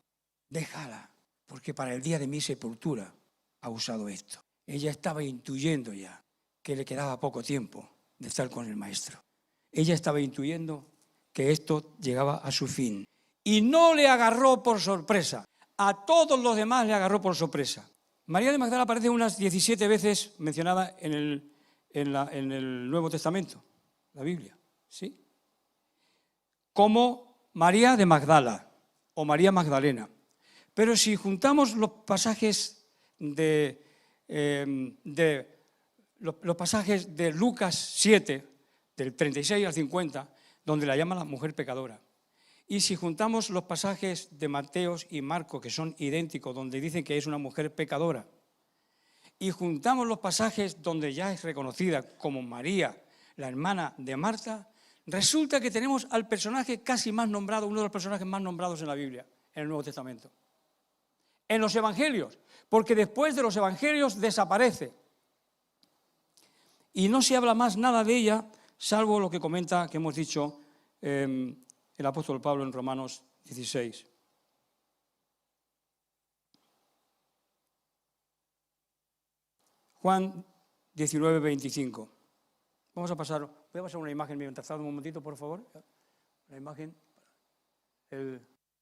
Déjala, porque para el día de mi sepultura ha usado esto. Ella estaba intuyendo ya que le quedaba poco tiempo de estar con el Maestro. Ella estaba intuyendo que esto llegaba a su fin. Y no le agarró por sorpresa. A todos los demás le agarró por sorpresa. María de Magdala aparece unas 17 veces mencionada en el Nuevo Testamento, la Biblia, ¿sí? Como María de Magdala o María Magdalena. Pero si juntamos los pasajes los pasajes de Lucas 7, del 36 al 50, donde la llama la mujer pecadora, y si juntamos los pasajes de Mateos y Marcos, que son idénticos, donde dicen que es una mujer pecadora, y juntamos los pasajes donde ya es reconocida como María, la hermana de Marta, resulta que tenemos al personaje casi más nombrado, uno de los personajes más nombrados en la Biblia, en el Nuevo Testamento. En los evangelios, porque después de los evangelios desaparece. Y no se habla más nada de ella, salvo lo que comenta, que hemos dicho, el apóstol Pablo en Romanos 16. Juan 19, 25. Voy a pasar una imagen mientras tanto, un momentito, por favor. La imagen.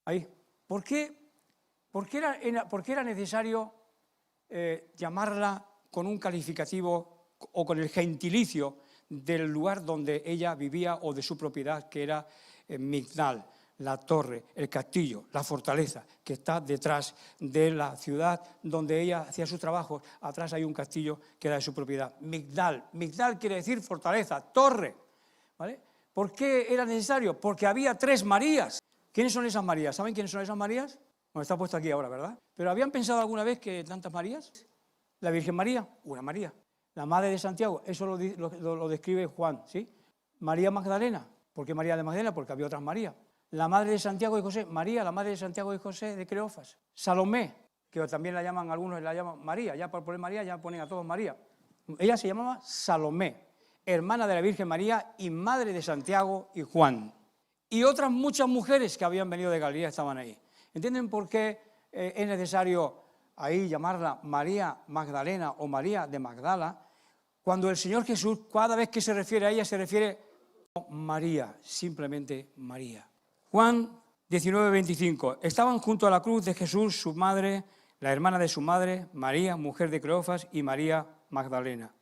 Ahí. ¿Por qué era necesario llamarla con un calificativo o con el gentilicio del lugar donde ella vivía o de su propiedad, que era Migdal, la torre, el castillo, la fortaleza que está detrás de la ciudad donde ella hacía sus trabajos? Atrás hay un castillo que era de su propiedad. Migdal quiere decir fortaleza, torre, ¿vale? ¿Por qué era necesario? Porque había 3 Marías. ¿Quiénes son esas Marías? ¿Saben quiénes son esas Marías? Bueno, está puesto aquí ahora, ¿verdad? ¿Pero habían pensado alguna vez que tantas Marías? La Virgen María, una María. La Madre de Santiago, eso lo describe Juan, ¿sí? María Magdalena. ¿Por qué María de Magdalena? Porque había otras Marías. La Madre de Santiago y José, María, la Madre de Santiago y José de Cleofas. Salomé, que también la llaman, algunos la llaman María, ya por poner María, ya ponen a todos María. Ella se llamaba Salomé, hermana de la Virgen María y madre de Santiago y Juan. y otras muchas mujeres que habían venido de Galilea estaban ahí. ¿Entienden por qué es necesario ahí llamarla María Magdalena o María de Magdala? Cuando el Señor Jesús, cada vez que se refiere a ella, se refiere a María, simplemente María. Juan 19:25. Estaban junto a la cruz de Jesús su madre, la hermana de su madre, María, mujer de Cleofas, y María Magdalena.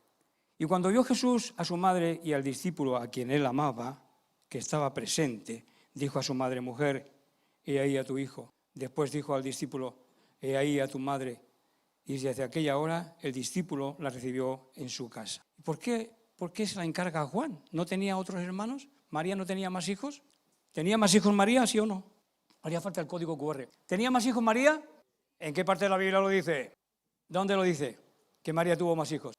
Y cuando vio Jesús a su madre y al discípulo a quien él amaba, que estaba presente, dijo a su madre: mujer, he ahí a tu hijo. Después dijo al discípulo: he ahí a tu madre. Y desde aquella hora el discípulo la recibió en su casa. ¿Por qué se la encarga a Juan? ¿No tenía otros hermanos? ¿María no tenía más hijos? ¿Tenía más hijos María, sí o no? Haría falta el código QR. ¿Tenía más hijos María? ¿En qué parte de la Biblia lo dice? ¿Dónde lo dice? Que María tuvo más hijos.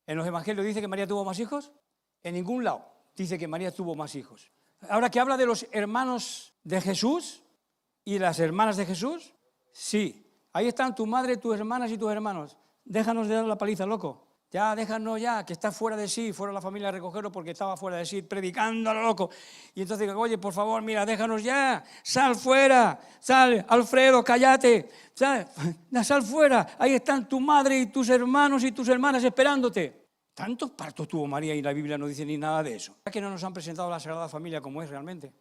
¿En los evangelios dice que María tuvo más hijos? En ningún lado dice que María tuvo más hijos. Ahora que habla de los hermanos de Jesús y las hermanas de Jesús, sí. Ahí están tu madre, tus hermanas y tus hermanos. Déjanos de dar la paliza, loco. Ya, déjanos ya, que está fuera de sí, fuera de la familia a recogerlo porque estaba fuera de sí, predicando a lo loco. Y entonces, oye, por favor, mira, déjanos ya, sal fuera, sal, Alfredo, cállate, sal fuera. Ahí están tu madre y tus hermanos y tus hermanas esperándote. ¿Tantos partos tuvo María y la Biblia no dice ni nada de eso? ¿Por qué no nos han presentado la Sagrada Familia como es realmente?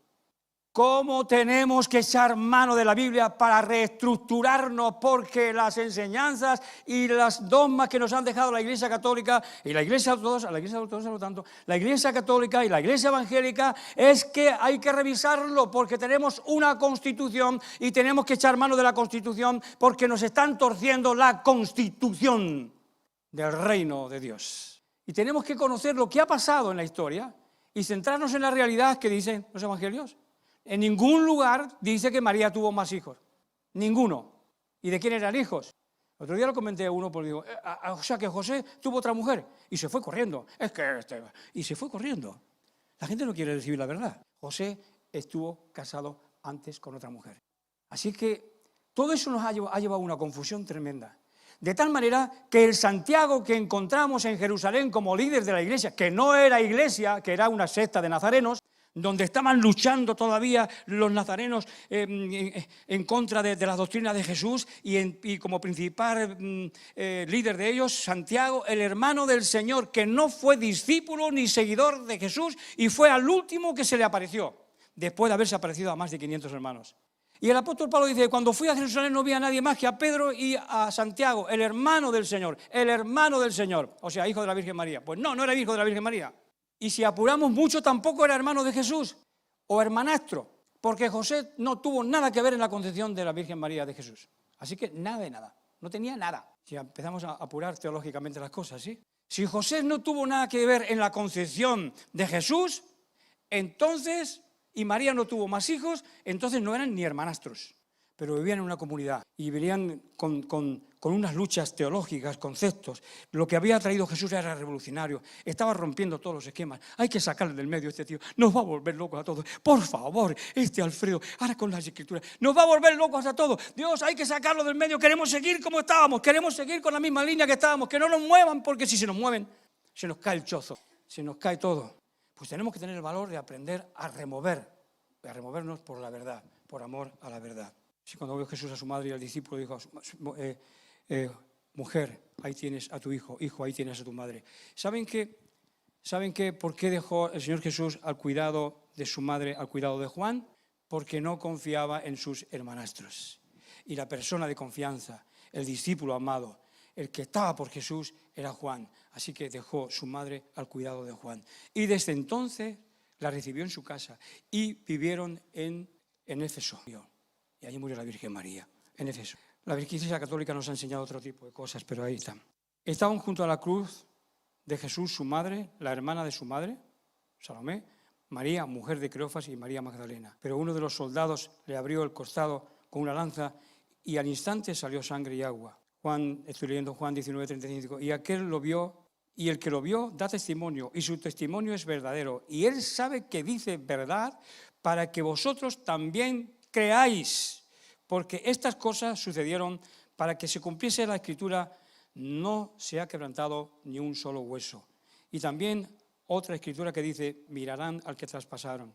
¿Cómo tenemos que echar mano de la Biblia para reestructurarnos? Porque las enseñanzas y las dogmas que nos han dejado la Iglesia Católica y la Iglesia Ortodoxa, la Iglesia Católica y la Iglesia Evangélica, es que hay que revisarlo porque tenemos una Constitución y tenemos que echar mano de la Constitución porque nos están torciendo la Constitución del reino de Dios. Y tenemos que conocer lo que ha pasado en la historia y centrarnos en la realidad que dicen los Evangelios. En ningún lugar dice que María tuvo más hijos. Ninguno. ¿Y de quién eran hijos? Otro día lo comenté a uno, porque digo, o sea que José tuvo otra mujer y se fue corriendo. Y se fue corriendo. La gente no quiere recibir la verdad. José estuvo casado antes con otra mujer. Así que todo eso nos ha llevado a una confusión tremenda. De tal manera que el Santiago que encontramos en Jerusalén como líder de la iglesia, que no era iglesia, que era una secta de nazarenos, donde estaban luchando todavía los nazarenos en contra de las doctrinas de Jesús y como principal líder de ellos, Santiago, el hermano del Señor, que no fue discípulo ni seguidor de Jesús y fue al último que se le apareció, después de haberse aparecido a más de 500 hermanos. Y el apóstol Pablo dice, cuando fui a Jerusalén no vi a nadie más que a Pedro y a Santiago, el hermano del Señor, o sea, hijo de la Virgen María. Pues no era hijo de la Virgen María. Y si apuramos mucho, tampoco era hermano de Jesús o hermanastro, porque José no tuvo nada que ver en la concepción de la Virgen María de Jesús. Así que nada de nada, no tenía nada. Si empezamos a apurar teológicamente las cosas, ¿sí? Si José no tuvo nada que ver en la concepción de Jesús, entonces, y María no tuvo más hijos, entonces no eran ni hermanastros, pero vivían en una comunidad y vivían con unas luchas teológicas, conceptos. Lo que había traído Jesús era revolucionario, estaba rompiendo todos los esquemas. Hay que sacarle del medio a este tío, nos va a volver locos a todos. Por favor, Alfredo, ahora con las escrituras, nos va a volver locos a todos. Dios, hay que sacarlo del medio, queremos seguir como estábamos, queremos seguir con la misma línea que estábamos, que no nos muevan, porque si se nos mueven, se nos cae el chozo, se nos cae todo. Pues tenemos que tener el valor de aprender a removernos por la verdad, por amor a la verdad. Si cuando vio Jesús a su madre y al discípulo dijo, mujer, ahí tienes a tu hijo, hijo, ahí tienes a tu madre. ¿Saben qué? ¿Por qué dejó el Señor Jesús al cuidado de su madre, al cuidado de Juan? Porque no confiaba en sus hermanastros. Y la persona de confianza, el discípulo amado, el que estaba por Jesús era Juan. Así que dejó su madre al cuidado de Juan. Y desde entonces la recibió en su casa y vivieron en Éfeso. Y allí murió la Virgen María, en Éfeso. La Iglesia Católica nos ha enseñado otro tipo de cosas, pero ahí están. Estaban junto a la cruz de Jesús su madre, la hermana de su madre, Salomé, María, mujer de Cleofas, y María Magdalena. Pero uno de los soldados le abrió el costado con una lanza y al instante salió sangre y agua. Estoy leyendo Juan 19:35, y aquel lo vio, y el que lo vio da testimonio, y su testimonio es verdadero, y él sabe que dice verdad para que vosotros también creáis, porque estas cosas sucedieron para que se cumpliese la Escritura, no se ha quebrantado ni un solo hueso. Y también otra Escritura que dice, mirarán al que traspasaron.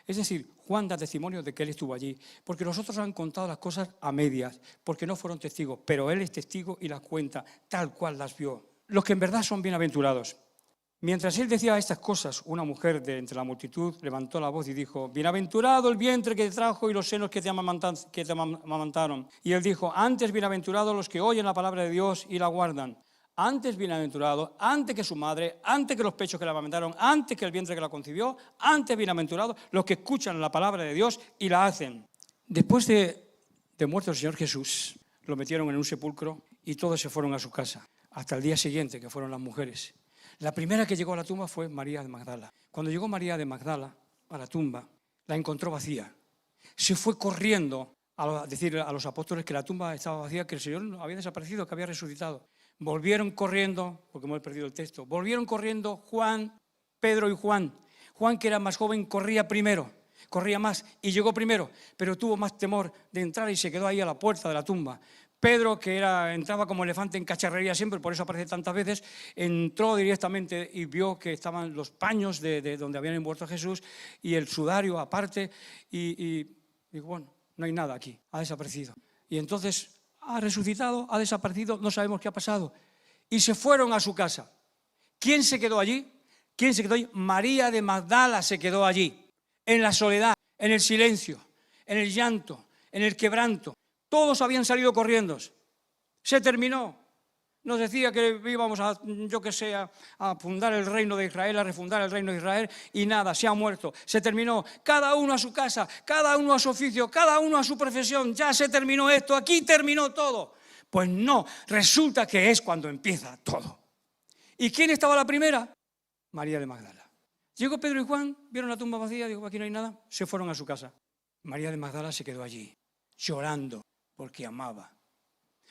Es decir, Juan da testimonio de que él estuvo allí, porque los otros han contado las cosas a medias, porque no fueron testigos, pero él es testigo y las cuenta tal cual las vio. Los que en verdad son bienaventurados. Mientras él decía estas cosas, una mujer de entre la multitud levantó la voz y dijo: bienaventurado el vientre que te trajo y los senos que te amamantaron. Y él dijo: antes bienaventurados los que oyen la palabra de Dios y la guardan. Antes bienaventurado, antes que su madre, antes que los pechos que la amamantaron, antes que el vientre que la concibió, antes bienaventurados los que escuchan la palabra de Dios y la hacen. Después de muerto el Señor Jesús, lo metieron en un sepulcro y todos se fueron a su casa. Hasta el día siguiente, que fueron las mujeres. La primera que llegó a la tumba fue María de Magdala. Cuando llegó María de Magdala a la tumba, la encontró vacía. Se fue corriendo a decir a los apóstoles que la tumba estaba vacía, que el Señor había desaparecido, que había resucitado. Volvieron corriendo, porque hemos perdido el texto, volvieron corriendo Juan, Pedro y Juan. Juan, que era más joven, corría primero, corría más y llegó primero, pero tuvo más temor de entrar y se quedó ahí a la puerta de la tumba. Pedro, que entraba como elefante en cacharrería siempre, por eso aparece tantas veces, entró directamente y vio que estaban los paños de donde habían envuelto a Jesús y el sudario aparte y dijo: bueno, no hay nada aquí, ha desaparecido. Y entonces ha resucitado, ha desaparecido, no sabemos qué ha pasado. Y se fueron a su casa. ¿Quién se quedó allí? ¿Quién se quedó allí? María de Magdala se quedó allí, en la soledad, en el silencio, en el llanto, en el quebranto. Todos habían salido corriendo. Se terminó. Nos decía que íbamos a fundar el reino de Israel, a refundar el reino de Israel, y nada, se ha muerto. Se terminó. Cada uno a su casa, cada uno a su oficio, cada uno a su profesión. Ya se terminó esto, aquí terminó todo. Pues no, resulta que es cuando empieza todo. ¿Y quién estaba la primera? María de Magdala. Llegó Pedro y Juan, vieron la tumba vacía, dijo: aquí no hay nada, se fueron a su casa. María de Magdala se quedó allí, llorando, porque amaba.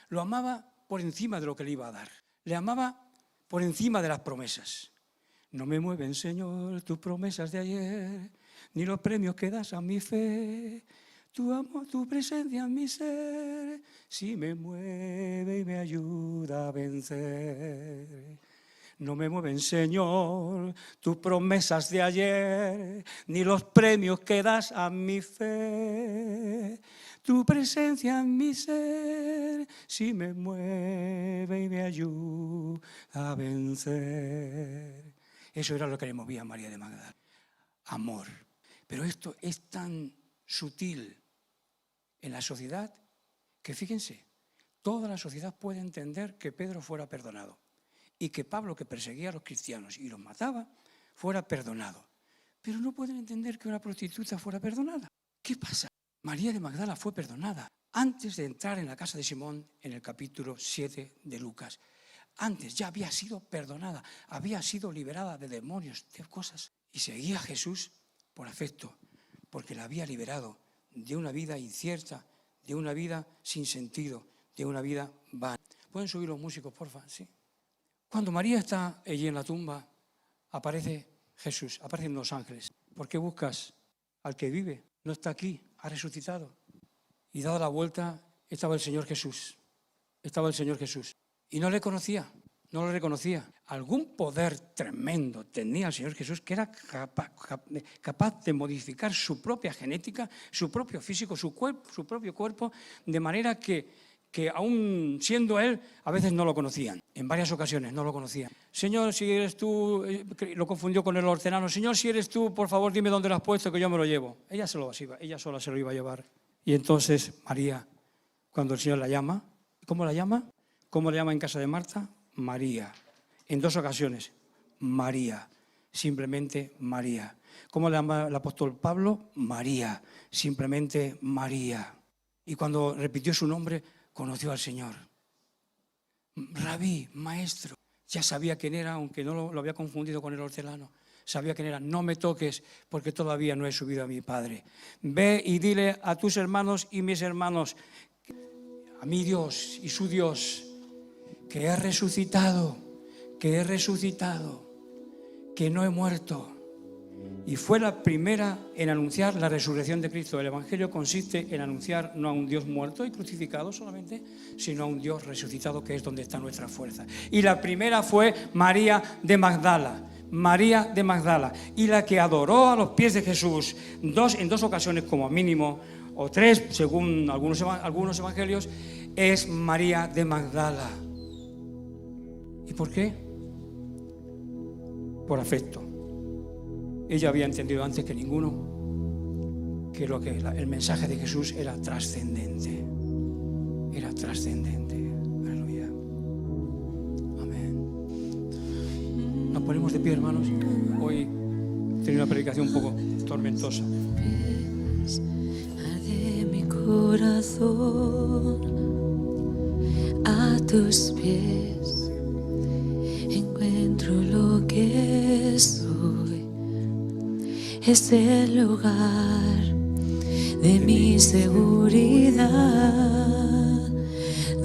Lo amaba por encima de lo que le iba a dar. Le amaba por encima de las promesas. No me mueven, Señor, tus promesas de ayer, ni los premios que das a mi fe. Tu amor, tu presencia en mi ser, sí me mueve y me ayuda a vencer. No me mueven, Señor, tus promesas de ayer, ni los premios que das a mi fe. Tu presencia en mi ser, sí me mueve y me ayuda a vencer. Eso era lo que le movía a María de Magdala. Amor. Pero esto es tan sutil en la sociedad que, fíjense, toda la sociedad puede entender que Pedro fuera perdonado y que Pablo, que perseguía a los cristianos y los mataba, fuera perdonado. Pero no pueden entender que una prostituta fuera perdonada. ¿Qué pasa? María de Magdala fue perdonada antes de entrar en la casa de Simón en el capítulo 7 de Lucas. Antes ya había sido perdonada, había sido liberada de demonios, de cosas. Y seguía a Jesús por afecto, porque la había liberado de una vida incierta, de una vida sin sentido, de una vida vana. ¿Pueden subir los músicos, porfa? Sí. Cuando María está allí en la tumba, aparece Jesús, aparecen los ángeles. ¿Por qué buscas al que vive? No está aquí, ha resucitado. Y dada la vuelta, estaba el Señor Jesús. Estaba el Señor Jesús. Y no le conocía, no lo reconocía. Algún poder tremendo tenía el Señor Jesús, que era capaz de modificar su propia genética, su propio físico, su propio cuerpo, de manera que aún siendo Él, a veces no lo conocían. En varias ocasiones no lo conocían. Señor, si eres tú, lo confundió con el hortelano. Señor, si eres tú, por favor, dime dónde lo has puesto, que yo me lo llevo. Ella sola se lo iba a llevar. Y entonces María, cuando el Señor la llama, ¿cómo la llama? ¿Cómo la llama en casa de Marta? María. En 2 ocasiones, María. Simplemente María. ¿Cómo le llama el apóstol Pablo? María. Simplemente María. Y cuando repitió su nombre, conoció al Señor. Rabí, maestro. Ya sabía quién era, aunque no lo había confundido con el hortelano. Sabía quién era. No me toques, porque todavía no he subido a mi Padre. Ve y dile a tus hermanos y mis hermanos, a mi Dios y su Dios, que he resucitado, que no he muerto. Y fue la primera en anunciar la resurrección de Cristo. El Evangelio consiste en anunciar no a un Dios muerto y crucificado solamente, sino a un Dios resucitado, que es donde está nuestra fuerza. Y la primera fue María de Magdala. María de Magdala. Y la que adoró a los pies de Jesús en dos ocasiones como mínimo, o tres según algunos evangelios, es María de Magdala. ¿Y por qué? Por afecto. Ella había entendido antes que ninguno que el mensaje de Jesús era trascendente. Era trascendente. Aleluya. Amén. Nos ponemos de pie, hermanos. Hoy he tenido una predicación un poco tormentosa. Arde mi corazón a tus pies. Encuentro lo que soy. Es el lugar de mi seguridad,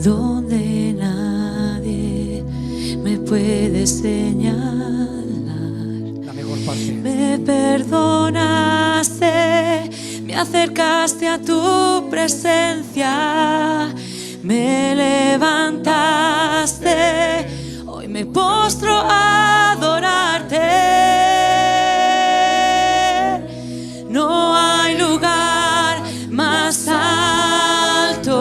donde nadie me puede señalar. La mejor parte. Me perdonaste, me acercaste a tu presencia, me levantaste, hoy me postro a adorarte. No hay lugar más alto,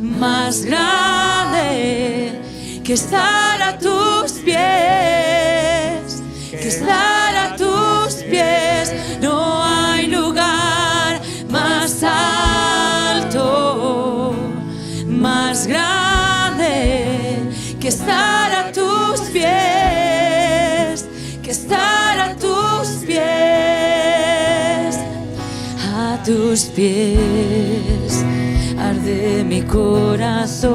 más grande que estar a tus pies, que estar a tus pies. No hay lugar más alto, más grande que estar a tus pies, que estar a tus pies. A tus pies arde mi corazón,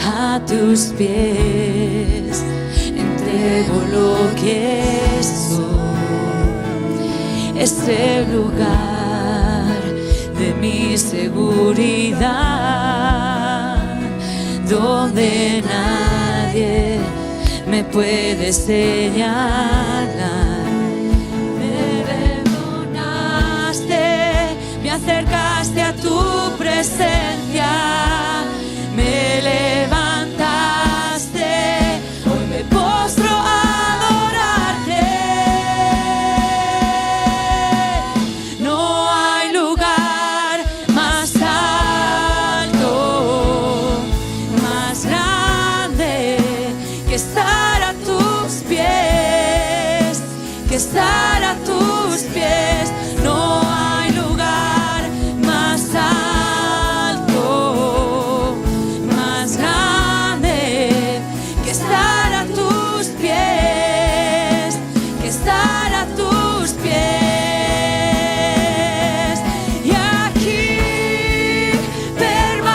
a tus pies entrego lo que soy. Es el lugar de mi seguridad, donde nadie me puede señalar. Me acercaste a tu presencia, me levantaste, hoy me postro a adorarte. No hay lugar más alto, más grande que estar a tus pies, que estar a tus pies. No hay lugar más alto, más grande que estar a tus pies, que estar a tus pies. Y aquí permaneceré,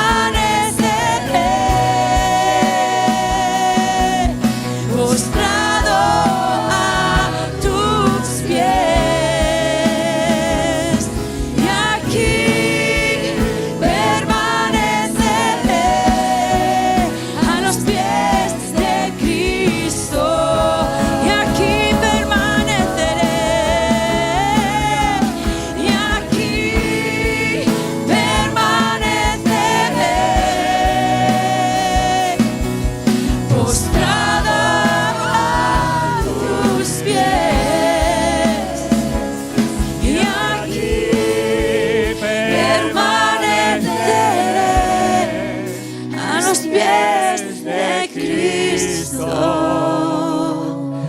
postrado a tus pies.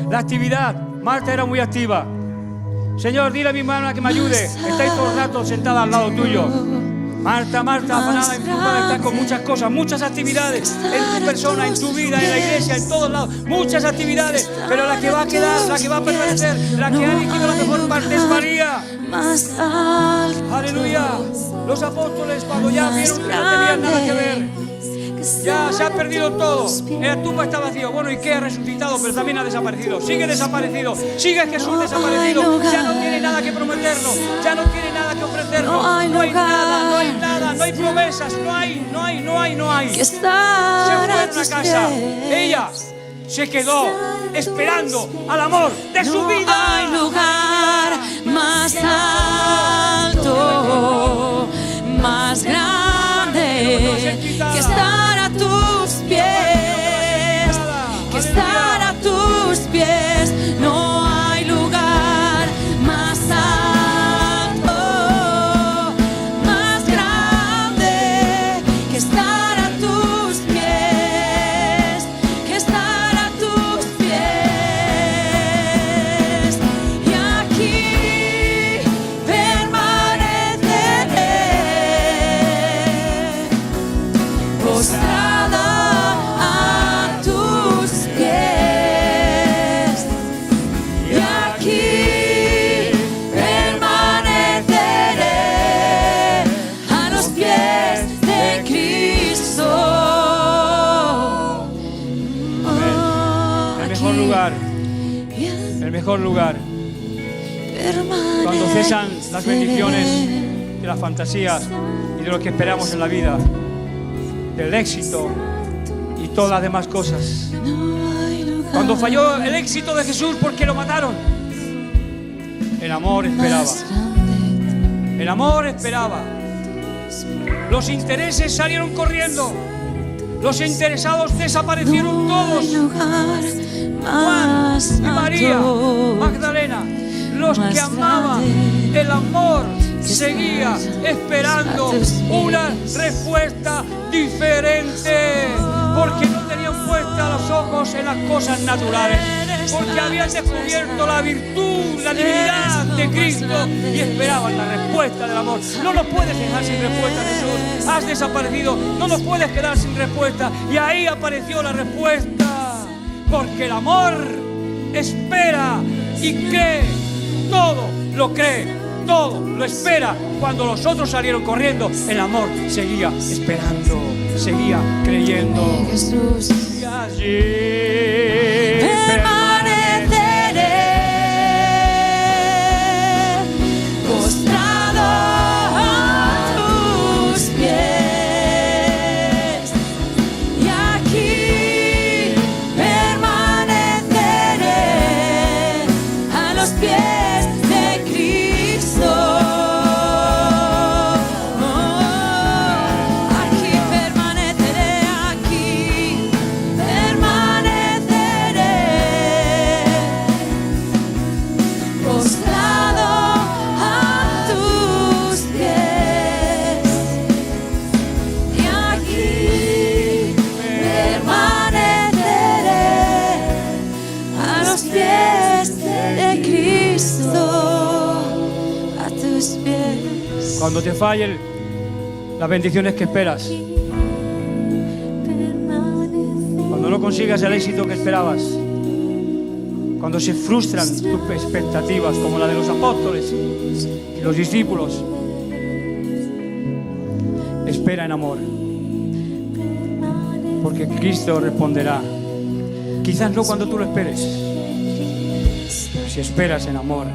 La actividad. Marta era muy activa. Señor, dile a mi hermana que me ayude. Está ahí todo el rato sentada al lado tuyo. Marta, afanada, está con muchas cosas, muchas actividades en tu persona, en tu vida, en la iglesia, en todos lados, muchas actividades, pero la que va a quedar, la que va a permanecer, la que ha elegido la mejor parte es María. Aleluya. Los apóstoles cuando ya vieron que no tenían nada que ver, ya se ha perdido todo, la tumba está vacía. Bueno, ¿y qué? Ha resucitado, pero también ha desaparecido. Sigue desaparecido, sigue Jesús desaparecido. Ya no tiene nada que prometernos, ya no tiene nada que ofrecernos. No hay nada, no hay promesas, no hay. Se fue a una casa, ella se quedó esperando al amor de su vida. No hay lugar más alto, más grande que estar a tus pies, que estar mejor lugar. Cuando cesan las bendiciones de las fantasías y de lo que esperamos en la vida, del éxito y todas las demás cosas. Cuando falló el éxito de Jesús porque lo mataron, el amor esperaba. El amor esperaba. Los intereses salieron corriendo. Los interesados desaparecieron todos. Juan y María Magdalena, los que amaban, el amor seguía esperando una respuesta diferente, porque no tenían puestos los ojos en las cosas naturales, porque habían descubierto la virtud, la divinidad de Cristo y esperaban la respuesta del amor. No nos puedes dejar sin respuesta, Jesús. Has desaparecido, no nos puedes quedar sin respuesta. Y ahí apareció la respuesta, porque el amor espera y cree, todo lo cree, todo lo espera. Cuando los otros salieron corriendo, el amor seguía esperando, seguía creyendo. Y allí permaneceré postrado a tus pies, y aquí permaneceré a los pies de Cristo. Aquí permaneceré, postrado a tus pies, y aquí permaneceré a los pies de Cristo, a tus pies. cuando te fallen las bendiciones que esperas, cuando no consigas el éxito que esperabas, cuando se frustran tus expectativas, como la de los apóstoles y los discípulos, espera en amor, porque Cristo responderá. Quizás no cuando tú lo esperes, pero si esperas en amor,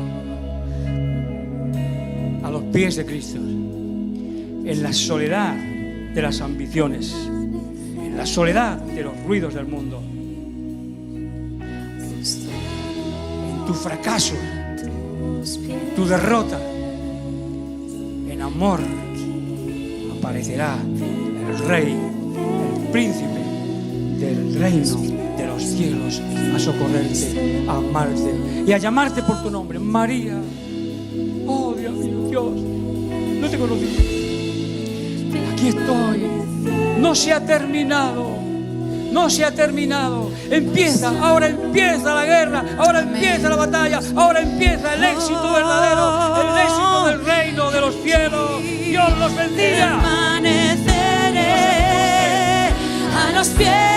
a los pies de Cristo, en la soledad de las ambiciones, en la soledad de los ruidos del mundo, tu fracaso, tu derrota, en amor aparecerá el Rey, el Príncipe del reino de los cielos, a socorrerte, a amarte y a llamarte por tu nombre, María. Oh, Dios mío, Dios, no te conocí. Aquí estoy. No se ha terminado. No se ha terminado. Ahora empieza la guerra, ahora empieza la batalla, ahora empieza el éxito verdadero, el éxito del reino de los cielos. Dios los bendiga. Permaneceré a los pies